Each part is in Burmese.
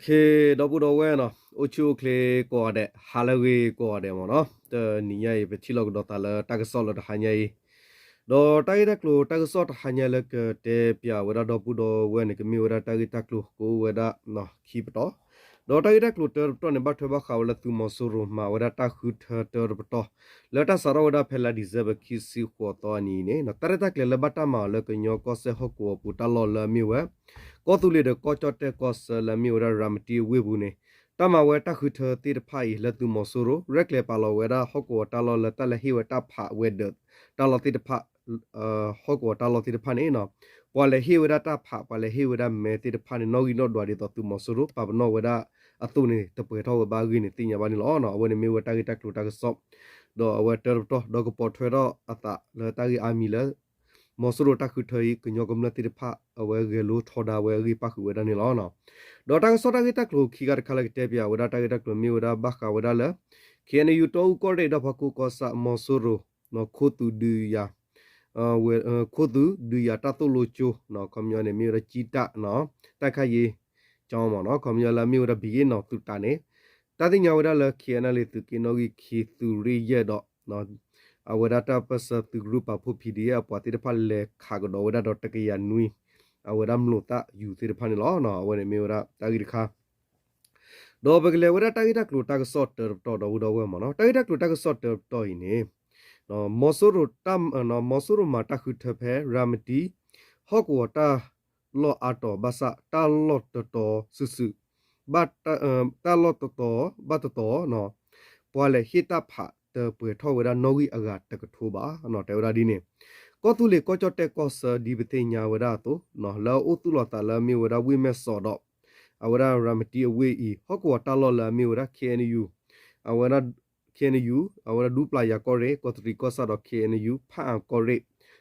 เคดอบุดอเวเนาะโอชูเคลกอเดฮาลาเวกอเดมเนาะเตนี่ยไปที่ลอกดอตาลตากซอลดหายดอตายดักลูตากซอดหายเลกเตปยาเวดาดอบุดอเวนี่ก็มีเวดาตากิตักลูกูเวดาเนาะคีปตอดอตายดักลูเตอร์ตอนบัตเทบะขาวละตุมอสุรุมาเวดาตาคุเตอร์ปตอแล้วตาสารเวดาเพลาดิเซบคิซิขวตอนี่เนเนาะตาระตักเลบัตตามาเลกญอก็เซฮกัวปุตาลอลมีเวก็ตุลีเดก็จอดเตก็สละมีเวดารามตีเวบุเนตามาเวตาคือตีรพายละตุมอสุรุเรกเลปาลเวดาฮกัวตาลอละตาละฮิเวตาพะเวเดตาลอติรพะฮกัวตาลอติรพะเนเนาะปอเลฮิเวดาตาพะปอเลฮิเวดาเมติรพะเนนอกินอดวาดิตตุมอสุรุปะบนอเวดาอตุนี่ตะเปทอวบากินี่ติญาบานิลอเนาะเวเนมีเวตากิตักลุตากซอบดอเวเตอร์ตอดอกปอทเวดออะตะเลตากิอามีเลมอสุรุตาคือเทยกญอกมลติรพะเวเกลูทอดาเวกิปะคือเวดานิลอเนาะดอตากซอตากิตักลุขีกะคาลกเตปยาเวดาตากิตักลุมีเวดาบักกะเวดาเลเคเนยูโตอุกอเรดอพะกุกอสะมอสุรุเนาะโคตุดือยาเวโคตุดือยาตาโตโลโจเนาะคอมยอเนมีรจิตะเนาะตะคาเยจอมเนาะคอมยอลามีรบิเกเนาะตุตาเนตาติญาเวดาเลเคนะเลตุกิโนกิคีตุริเยดอเนาะအဝဒတာပစတုဂရုပဖုပီဒီယာပတိရဖလေခါကဒဝဒဒတကယနွီအဝဒမလို့တာယူတိရဖနေလောနော်အဝနေမေဝရတာဂိခါဒေါ်ဘကလေဝဒတာဂိတကလိုတာကဆော့တော်တော်ဝဒဝမနော်တာဂိတကလိုတာကဆော့တော်တော်ဤနေနော်မောဆူရတမ်နော်မောဆူရမာတာခုထဖဲရာမတီဟော့ကွာတာလောအတော်ဘဆာတာလော့တော်ဆုစုဘတ်တာလော့တော်ဘတ်တော်နော်ပွာလေဟိတဖာเตเปิดท่อเวลาโนกิอากาศตะกทูบาเนาะแต่เวลาดีเนี่ยก็ตุเลก็จอดแต่ก็สดีเบเตญาเวลาโตเนาะแล้วอุตุลอตาละมีเวลาวิเมสอดอเอาเวลารามตีเวอีฮอกวาตาลอละมีเวลา KNU เอาเวลา KNU เอาเวลาดูปลายากอเรก็ตรีก็สะดอ KNU พะอังกอเร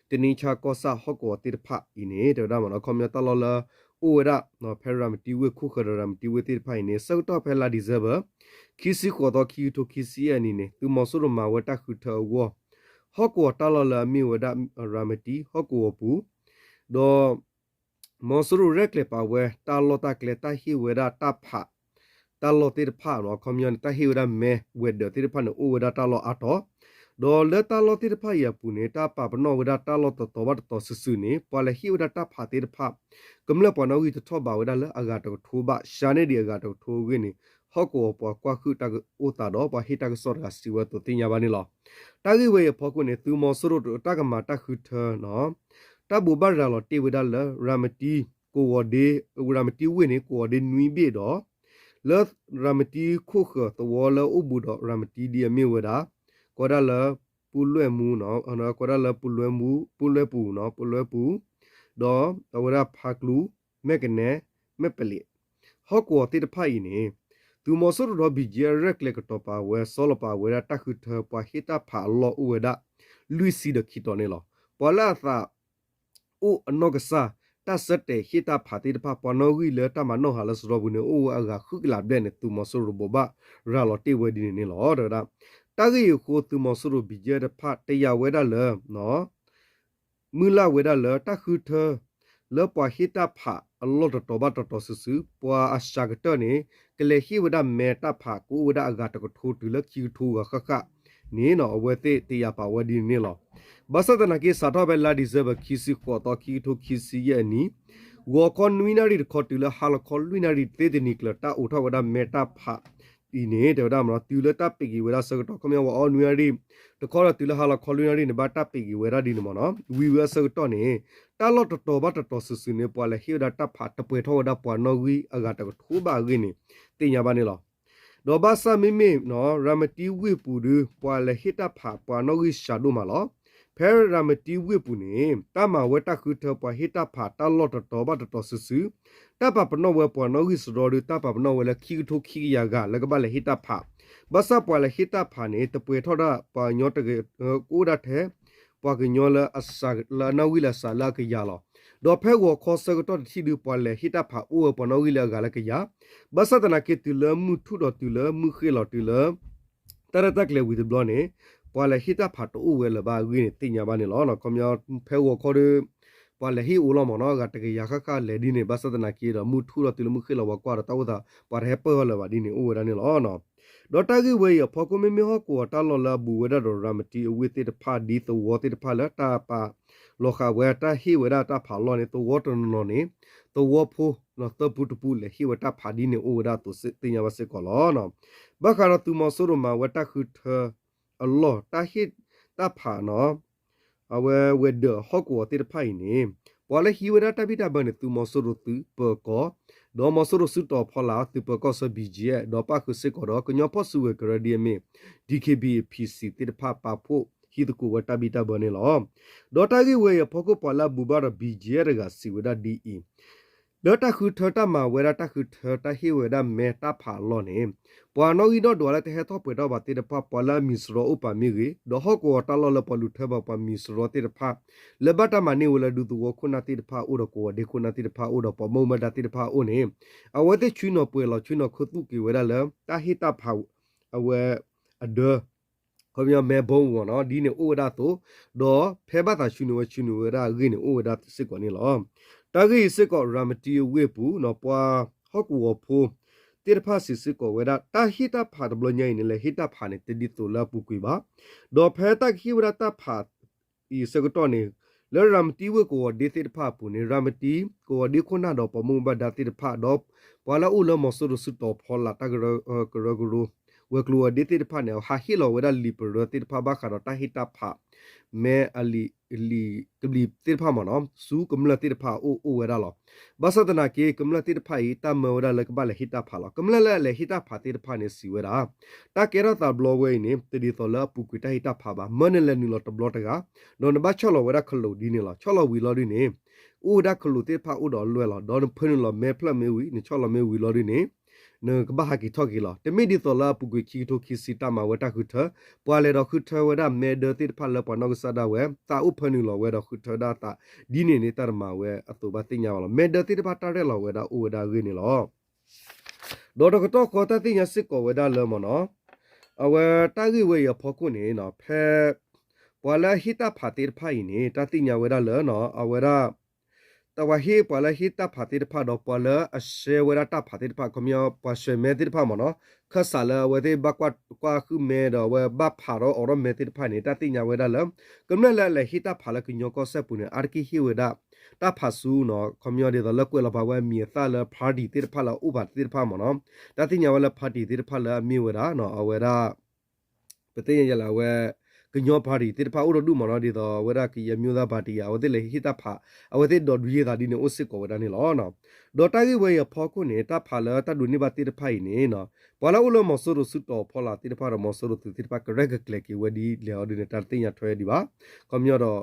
ตนิชาก็สะฮอกวาติรพะอีเนี่ยเดี๋ยวได้มาเนาะคอมยาตาลอละโอเวลาเนาะเพรามตีเวคุขะรามตีเวติรพะอีเนี่ยสักต่อเพลาดิเซเบคิสิขอตอคิทุคิสิอันนี้เนี่ยตุมอสุรมาเวตาคือเทวะฮอกวตาลอลามีเวดารามตีฮอกวปูดอมอสุรุเรกเลปาเวตาลอตาเคลตาฮิเวดาตาผะตาลอติรพะเนาะคอมยอนตาฮิเวดาเมเวเดติรพะเนาะโอเวดาตาลออะตอดอเลตาลอติรพะยาปูเนตาปะปะเนาะเวดาตาลอตตอบัตตอสุๆนี่ปะเลฮิเวดาตาผะติรพะกำละปะเนาะวิตทอบาเวดาเลอากาตกทูบะชาเนดิอากาตกทูวินี่ฮอกวปอกว่าคือตากอุตาดอปะฮิตากสอดกสิวตติญาบานิลอตากิเวพอกุเนตุมอสุรุตากมาตาคือเธอเนาะตาบุบาราลอติเวดาเลรามตีโกวเดรามตีเวเนโกวเดนุยเบดอเลรามตีคุขตวอเลอุบุดอรามตีเดียมีเวดากอดาเลปุลเวมูเนาะเนาะกอดาเลปุลเวมูปุลเวปูเนาะปุลเวปูดอตวราพักลูเมกเนเมเปลิฮอกวติตะไพนี่ตูมอสุรดอบิเจเรกเลกตอปาเวซอลปาเวดาตะคือเธอปะฮิตาผาลออุเวดาลุยซีดคิตอเนลอปอลาซาอุอนอกซาตาเสเตฮิตาผาติดพาปอนอวิเลตามาโนหาลสรบุเนโออากาคึกลาบเดเนตูมอสุรบบะราลอติเวดิเนลอดาตากิโคตูมอสุรบิเจดพาเตยาเวดาเลเนาะมือลาเวดาเลตาคือเธอเลปะฮิตาผาอลอตตอบะตตสุปะอาชากเตเนกเลฮิวดาเมตาผากูวดาอากาตกทูตุลคิวทูกะคะนี่เนาะเวเตติยาปาวดีนี่ลอบาสตนะกิสาทอเบลาดิเซบคิสิขอตอคิทูคิสิยะนี่วอคอนวินารีขอตุลฮาลคอลวินารีเตเดนิกลตาอุทวดาเมตาผาอีนี่เดี๋ยวดามเนาะตุลตาปิกิเวลาสกตอคมยาวออนุนารีตะขอตุลฮาลคอลวินารีเนบาตาปิกิเวลาดีนมเนาะวิเวสกตอนี่ตาลอตตอบะตตสุๆเนี่ยปอเลฮิวดาตาผาตะเปทอดาปอนอวิอากาตกทูบากินี่ติญาบานี่ลอดอบาซามิเมเนาะรามติเวปูดูปอเลฮิตาผาปอนอวิชาดูมาลอเพรรามติเวปูนี่ตามาเวตาคือเธอปอฮิตาผาตาลอตตอบะตตสุๆตาปะปนอเวปอนอวิสรอดูตาปะปนอเวละคิทุคิยากาแล้วก็บาเลฮิตาผาบาซาปอเลฮิตาผานี่ตะเปทอดาปอยอตะเกกูดาเทปากญอละอัสสะละนาวิละสาละกยาลอดอเพวอคอสกตอที่ดูปอเลฮิตาผาอูปอนอวิละกาละกยาบาสตนะเกตุลมุทุดอตุลมุเขลอตุลตระตักเลวิดบลอเนปอเลฮิตาผาตอูเวละบาวินติญาบาเนลอนะคอมยอเพวอคอดป ပွာလေဟီဦးလောမနောကတကရခခလေဒီနေဘသဒနာကီရမူထူရတိလမှုခိလဝကွာတော့တာပါဟပလဝဒီနေဦးရနေလောနော်ဒေါ်တာဂီဝေယဖော်ကမီမီဟောကိုတာလောလာဘူဝဒရမတီဝေတိတဖာဒီသဝတိတဖာလာတာပါလောခဝေတာဟီဝဒတာဖာလောနေသဝတနောနေသဝဖိုနော်တပုတပူလေဟီဝတာဖာဒီနေဦးရတုစတင်ယဝစေကောလောနော်ဘခရတူမဆရမဝတာခုထအလောတာဟီတာဖာနော်အဝဲဝဒဟောကိုတိတဖိုင်နေပေါ်လေဟီဝဒတာပိတာဘနေတူမဆရတူပကောဒေါ်မဆရစုတော်ဖလာတူပကောဆဘီဂျီဒေါ်ပါခုစေကောကညောပစုဝေကရဒီမီ DKB PC တိတဖပါဖို့ဟီတကူဝတာပိတာဘနေလောဒေါ်တာဂီဝေဖကိုပလာဘူဘာဘီဂျီရကစီဝဒဒီအီဒေါ်တာခုထတာမဝရတာခုထတာဟီဝဒမေတာဖာလောနေပွာနောဂီဒေါ်လာတဲ့ဟေတော့ပွေတော့ဘာတိတဖပလာမီစရောဥပမီဂီဒေါ်ဟကိုတာလောလပလူထဘပမီစရောတိတဖလဘတာမနီဝလဒူတူခုနာတိတဖဥရကိုဒေခုနာတိတဖဥရပမုံမဒတိတဖဥနေအဝဲတဲ့ချွိနောပွေလောချွိနောခုတုကီဝရလတာဟီတာဖာအဝဲအဒခေါမြမဲဘုံဝနော်ဒီနေဥဝဒတိုဒေါ်ဖဲဘတာချွိနောချွိနောဝရဂိနေဥဝဒစစ်ကောနေလောတာဂီစစ်ကောရာမတီဝေပူနော်ပွာဟောကူဝဖိုတေဖာစစ်စစ်ကောဝဒတာဟီတာဖာဒဘလညိုင်နေလေဟီတာဖာနေတဒီတိုလာပူကွေပါဒေါ်ဖဲတာခိဝရတာဖာဤစကတော့နေလေရမတီဝကိုဒေတိဖာပူနေရမတီကိုဒီခုနာတော့ပမုံဘဒတိဖာတော့ပွာလာဥလမဆူရစတော့ဖောလာတဂရကရဂရဝကလောဒေတိဖာနေဟာဟီလောဝဒလီပရတိဖာဘခရတာဟီတာဖာမဲအလီလီကဘလီတိဖာမနော်စူကမလတိဖာအိုဝရလောဘာသဒနာကေကမလတိဖာဤတမဝရလကဘလဟီတာဖာလောကမလလေဟီတာဖာတိဖာနေစီဝရာတာကေရတာဘလောဝဲနေတဒီတော်လပူကွတာဟီတာဖာဘာမနလနီလောတဘလောတကနော်နဘချလောဝရခလိုဒီနေလောချလောဝီလောဒီနေဥဒခလိုတိဖာဥတော်လွဲလောဒေါ်ဖနလောမဲဖလမဲဝီနေချလောမဲဝီလောဒီနေနကဘာကီထော်ကီလာတမီဒီတော်လာပုဂချီတိုခီစီတာမဝတာခုထပွာလေတော့ခုထဝဒမဲဒတိဖာလပနောကဆဒါဝဲတာဥဖနူလောဝဲတော့ခုထဒါတာဒီနေနေတရမဝဲအတူပါတင်ညာလောမဲဒတိဖာတာရဲလောဝဲတော့ဥဝဒါရင်းနေလောဒေါ်တော့ခေါ်တတင်ညာစစ်ကောဝဲဒါလောမနောအဝဲတာဂီဝဲရဖောကုနေနော်ဖဲပွာလာဟီတာဖာတိဖိုင်နေတာတင်ညာဝဲဒါလောနော်အဝဲဒါตะวะเฮปะละฮิตะผาติตะผาดอปะละอเชเวระตะผาติตะผาคอมยอปะเชเมติตะผาหมอเนาะခဆာလဝေဘကွာကွာခုမဲတော့ဝဘဖာရောအော်မဲတိဖာနေတတိညာဝေဒလကမလလေဟိတဖာလကညောကောဆက်ပုန်အာကိဟိဝေဒတဖာဆူနော်ခမယောဒီလကွေလဘဝဲမြေသလဖာဒီတိဖာလဥပတိဖာမနော်တတိညာဝလဖာဒီတိဖာလမြေဝေဒနော်အဝေဒပတိယလဝဲကညောပါရီတိဖာဥရဒုမနော်ဒီတော့ဝရကီယမျိုးသားပါတီယာဝတိလေဟိတဖာအဝတိဒေါ်ဒူရီတာဒီနေအိုစစ်ကောဝဒနေလောနော်ဒေါ်တာကြီးဝေရဖောခုနေတာဖာလတဒုနိပါတိတဖိုင်နေနော်ဘလာဥလမဆရစုတော်ဖောလာတိတဖာရမဆရတိတဖာကရက်ကကလကီဝဒီလေအော်ဒီနေတတင်ရထွဲဒီပါကမျောတော့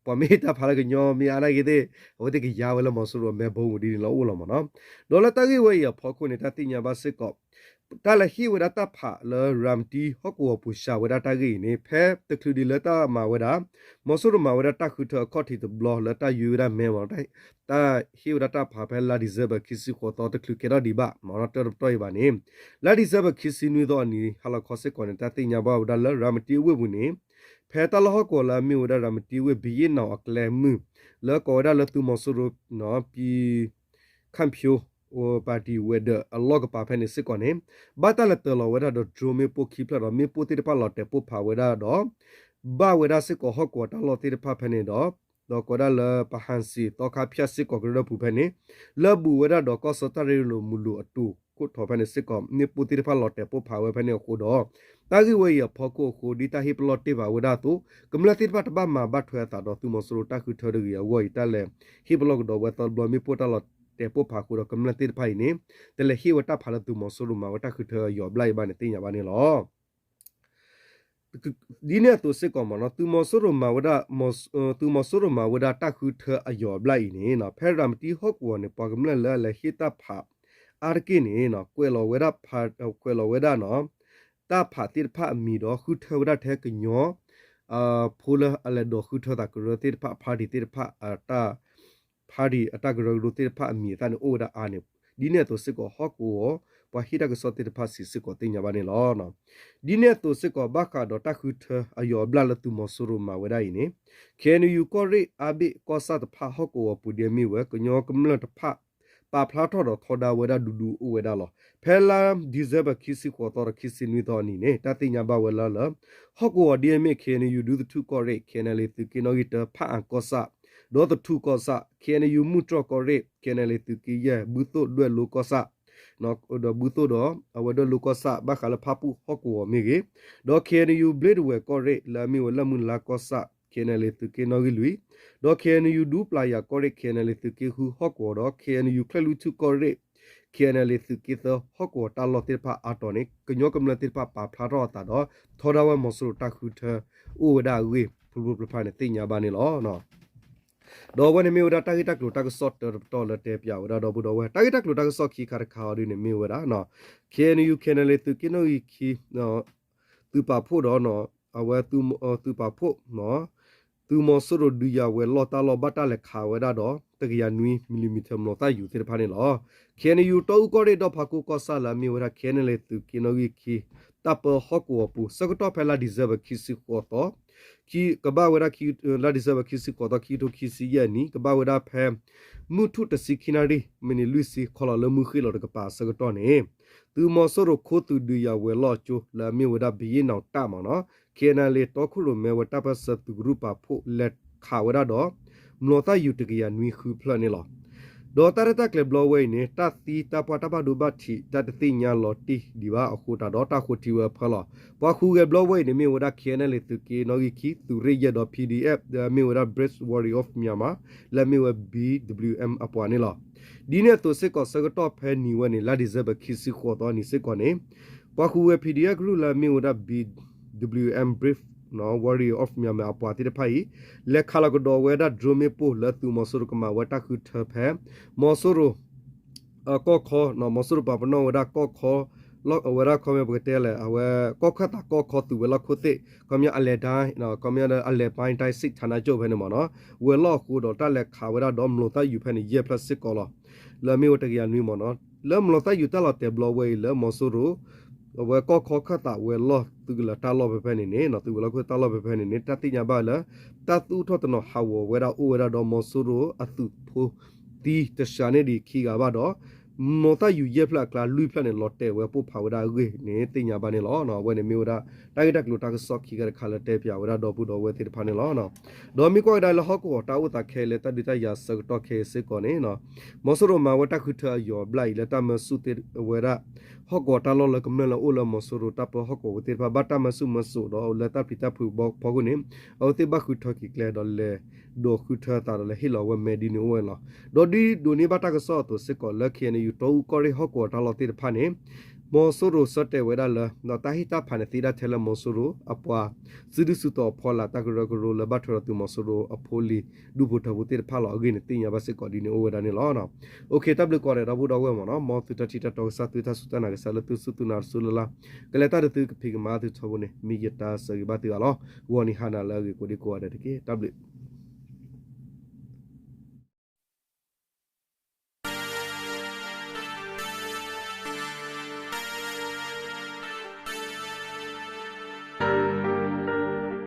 ပမေတာဖာလကညောမီအားလိုက်တဲ့ဝတိကယာဝလမဆရမဲဘုံဒီလောဥလမနော်ဒေါ်လာတာကြီးဝေရဖောခုနေတာတင်ညာပါစစ်ကောတာလဟီဝဒတာဖာလရမ်တီဟကောပူရှာဝဒတာဂီနေဖဲတခလူဒီလတာမဝဒမဆူရမဝဒတာခုထခေါတီတဘလလတာယူရမဲမတိုင်တာဟီဝဒတာဖာဖဲလာဒီဇဘခီစီခေါ်တော့တခလူကေရဒီဘာမရတရတိုင်ဘာနေလာဒီဇဘခီစီနွေတော့နီဟလာခေါ်စကောနေတာတင်ညာဘဝဒလရမ်တီဝေဘူးနေဖဲတလဟကောလာမီဝဒရမ်တီဝေဘီယနောအကလဲမူလကောဒလတူမဆူရနော်ပီခမ်ဖြူโอปาร์ตี้เวดอลอกปาเพนิสิก่อนเนี่ยบัตรละตลอเวดาดโดเมโปคีพลาดเมโปติปาลอเตโปพาเวดาดอบาเวดาสิก็ฮอกวตาลอติปาเพนิดอก็ดาลปะฮันซีตอคาพิยาสิก็กระปูเพนิลบูเวดาดก็สตาเรโลมูลูอตูกุทอเพนิสิก็เมโปติปาลอเตโปพาเวเพนิโคดอตากิเวยพอโคโคดิตาฮิปลอติบาเวดาตุกำลังติปาตบามาบัตรเวตาดอตุมอสโรตาคือเธอเรียวยตาเลฮิปลอกดอเวตาบลอมิโปตาลอแต่พวกผาคูเรากำลังติดไฟนี่แต่ละฮีวัตาพาลตุมอสรุมาวัตาคือเธอหยอบไล่บ้านในตีอย่างบ้านนี่หรอดีเนี่ยตัวเสกก่อนมาเนาะตุมอสรุมาวัตามอสตุมอสรุมาวัตาตาคือเธอหยอบไล่นี่เนาะแพรามตีฮอกวนเนี่ยปากำลังละฮีตาผาอาร์กินี่เนาะกวยเราเวดาผาเกวยเราเวดาเนาะตาผาติดผามีดอคือเธอเวดาแท้กันยอพูละอะไรดอคือเธอตากระติดผาดิติดผาตาพาดีอัตกรรูติพะมีตันโอดาอานิดีเนี่ยตัวสิก็ฮอกโอ ပဟိတကစောတိတဖစီစစ်ကိုတင်ညာပါနေလောနော်ဒီနေ့သူစစ်ကိုဘခါတော့တခုထအယောဘလလတူမဆူရမဝဒိုင်နေခဲနယူကိုရီအဘိကောဆတ်ဖဟကိုပူဒီမီဝဲကညောကမလတဖပါဖလာထော်တော့ထော်ဒါဝဒဒူဒူဝဒလောဖဲလာဒီဇဘခီစီကိုတော်ခီစီနွီတော်နီနေတတိညာဘဝလလဟကိုဒီမီခဲနယူဒူဒတူကိုရီခဲနလေသူကီနိုဂီတဖအန်ကောဆာဒေါ်တူကောဆာခဲနယူမူထရကိုရီခဲနလေသူကီယဘူတိုဒွဲလိုကောဆာနော်ဒဘူတိုတော့အဝဒလိုကောဆာဘခါလဖပူဟကိုမီဂေဒေါ်ခဲနယူဘလဒဝဲကိုရီလာမီဝလမွန်လာကောဆာခဲနလေသူကီနိုဂီလူဒေါ်ခဲနယူဒူပလာယာကိုရီခဲနလေသူကီဟူဟကိုတော့ခဲနယူခလလူတူကိုရီခဲနလေသူကီသောဟကိုတာလောတိဖာအာတိုနိကညောကမလတိဖာပါဖလာတော့တာတော့ထော်ဒါဝဲမဆူတခုထဥဝဒါဝေဖူဖူဖာနေတင်ညာပါနေလောနော်ဒေါ်ဝနေမီဝဒါတာဂီတက်လိုတာကဆော့တော်လတဲ့ပြဝဒါတော့ဘူတော့ဝဲတာဂီတက်လိုတာကဆော့ခီခါခါရီနေမီဝဒါနော်ခဲနယူခဲနလေသူကီနိုခီနော်သူပါဖို့တော့နော်အဝဲသူပါဖို့နော်သူမဆရဒူယာဝဲလော်တာလော်ဘတာလက်ခါဝဲတော့တကရနွီမီလီမီတာမလို့တာယူတဲ့ဖာနေလောခဲနယူတော့ကိုရတော့ဖာကိုကောဆာလာမီဝဒါခဲနလေသူကီနိုခီတပ်ပဟကောပူစကတော့ဖဲလာဒီဇဘခီစီကိုတော့ခီကဘာဝဒါခီလာဒီဇဘခီစီကိုတော့ခီတိုခီစီယနီကဘာဝဒါဖဲမူထုတစီခီနာရီမနီလူစီခေါ်လာမှုခီလော်ကပါစကတော့နေသူမဆရခိုတူဒူယာဝဲလော်ချိုလာမီဝဒါဘီယေနောက်တာမနော်ခဲနလေတော့ခုလိုမဲဝတာပစတူဂရုပါဖို့လက်ခါဝဒါတော့မလို့တာယူတကရနွီခူဖလနေလောဒေါ်တာရတက်လေဘလဝဲနေတာတီတာပတာပဒူဘတ်တီတတတိညာလော်တီဒီပါအခုတာဒေါ်တာခုတီဝဖလောပခုကဘလဝဲနေမီဝဒါခဲနလေသူကေနော်ဂီခီသူရိရတော့ PDF မီဝဒါ Breast Warrior of Myanmar လာမီဝ BWM အပွားနေလောဒီနေ့သူစစ်ကောစကတော့ဖဲနီဝနေလာဒီဇဘခီစီခေါ်တော့နိစစ်ကောနေပခုဝ PDF ဂရုလာမီဝဒါ BWM Brief no Warrior of Myanmar ပွားတိတဖိုင်လက်ခလာကတော်ဝဲဒါဒရိုမီပိုလက်သူမဆူကမဝတာခုထဖဲမောဆူရကောခေါ်နော်မဆူပပနောဝဒါကောခေါ်လောဝရခေါ်မဘတဲလေအဝဲကောခတာကောခေါ်သူဝဲလခုသိကမြအလေတိုင်းနော်ကမြအလေပိုင်းတိုင်းစစ်ဌာနချုပ်ဖဲနေမနော်ဝဲလော့ခုတော့တက်လက်ခါဝဲဒါဒေါမလို့တယူဖဲနေရေပလတ်စစ်ကောလောလမီဝတကရနွေမနော်လမလို့တယူတက်လာတဲ့ဘလဝဲလမဆူရဝဲကောခေါ်ခတာဝဲလော့သူကလာတာလော့ပဲဖဲနေနေနော်သူကလာခွတာလော့ပဲဖဲနေနေတတိညာပါလားတတူထော့တနော်ဟာဝဝဲဒါဥဝဲဒါဒေါမဆူရအသူဖိုတီတရှာနေဒီခီကပါတော့မောတာယူရဖလကလာလူဖလနဲ့လော်တဲဝဲပို့ဖာဝဒါဝေနေတင်ညာပါနေလောနော်ဝဲနေမျိုးဒါတိုက်တက်လို့တာကဆော့ခီကခါလတဲပြဝဒါတော့ဘူးတော့ဝဲတိဖာနေလောနော်ဒေါ်မီကိုဒါလဟကောတာဝတာခဲလေတဒီတယာစကတော့ခဲစစ်ကောနေနော်မောဆရိုမာဝတာခုထယောဘလိုက်လက်တမဆုတေဝဲရဟကောတာလောလကမနလအိုလမောဆရိုတပ်ဟကောဝတိဖာဘတာမဆုမဆုတော့လက်တပိတဖူဘောဘောကုနေအောတိဘခုထကီကလေတော့လေဒိုခုထတာလေဟီလောဝဲမေဒီနိုဝဲလောဒေါ်ဒီဒိုနေဘတာကဆော့တော့စစ်ကောလက်ခဲနေယူတော့ကိုရီဟကောတာလောတိဖာနေမောဆူရစတဲ့ဝဲဒါလနော်တာဟီတာဖာနေတီဒါထဲလမောဆူရအပွားစစ်ဒုစုတော့ဖော်လာတကရကရလဘတ်ထရတူမောဆူရအဖိုလီဒူဘူထဘူတေဖာလောအဂိနေတင်ရပါစစ်ကောဒီနေဝဲဒါနေလောနော်โอเคတပ်လကောရဘူးတော့ဝဲမနော်မောသူတတီတော့စတူတဆုတနာကဆလတူစုတူနာဆူလလာကလေတာတူဖိကမာတူချဘနေမီယတာစဂဘတ်တီလောဝနီဟာနာလာကိုဒီကိုရတဲ့ကေတပ်